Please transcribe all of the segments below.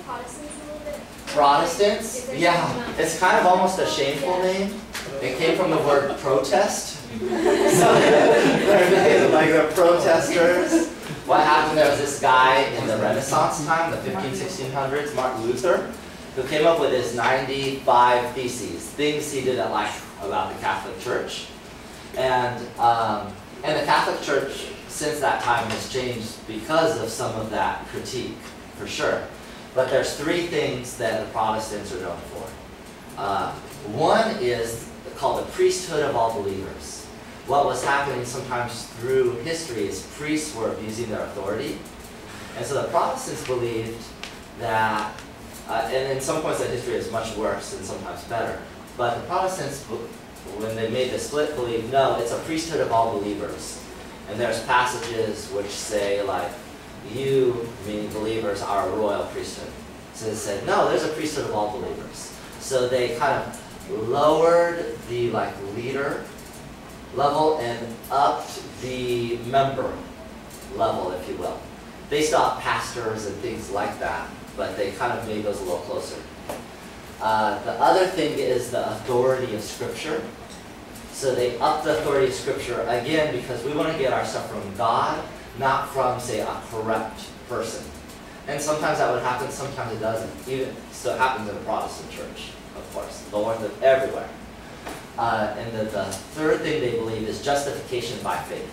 Protestants a little bit? Protestants? Yeah, it's kind of almost a shameful name. It came from the word protest. So they're like the protesters. What happened, there was this guy in the Renaissance time, the 1600s, Martin Luther, who came up with his 95 theses, things he didn't like about the Catholic Church. And the Catholic Church, since that time, has changed because of some of that critique, for sure. But there's three things that the Protestants are known for. One is called the Priesthood of all believers. What was happening sometimes through history is priests were abusing their authority. And so the Protestants believed that, and in some points that history is much worse and sometimes better, but the Protestants, when they made the split, believed, no, it's a priesthood of all believers. And there's passages which say, like, you, meaning believers, are a royal priesthood. So they said, no, there's a priesthood of all believers. So they kind of lowered the leader level and upped the member level, if you will. They stopped pastors and things like that, but they kind of made those a little closer. The other thing is the authority of Scripture. So they upped the authority of Scripture, again, because we want to get our stuff from God, not from, say, a corrupt person. And sometimes that would happen, sometimes it doesn't. Even so, it happens in the Protestant church, of course. The Lord lived everywhere. And the third thing they believe is justification by faith.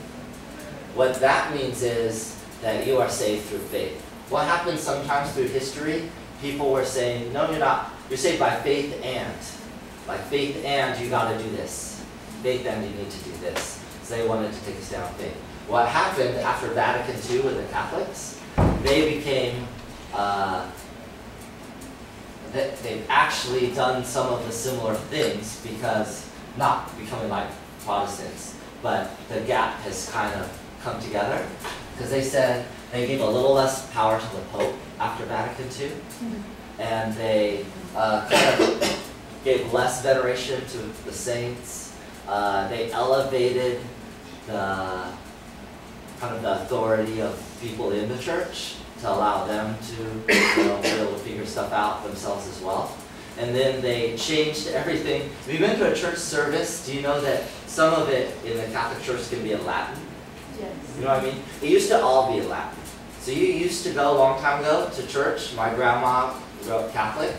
What that means is that you are saved through faith. What happens sometimes through history, people were saying, no, you're not. You're saved by faith and. Like faith and you got to do this. Faith and you need to do this. So they wanted to take us down faith. What happened after Vatican II with the Catholics, they became, they've actually done some of the similar things because, not becoming like Protestants, but the gap has kind of come together. Because they said they gave a little less power to the Pope after Vatican II, and they kind of gave less veneration to the saints. They elevated the kind of the authority of people in the church to allow them to be able to figure stuff out themselves as well. And then they changed everything. If you've been to a church service, do you know that some of it in the Catholic Church can be in Latin? Yes. You know what I mean? It used to all be in Latin. So you used to go a long time ago to church. My grandma grew up Catholic.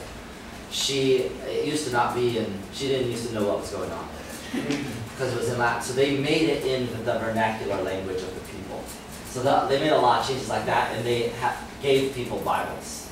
It used to not be in, she didn't used to know what was going on because it was in Latin. So they made it in the vernacular language of the people. So they made a lot of changes like that, and they gave people Bibles.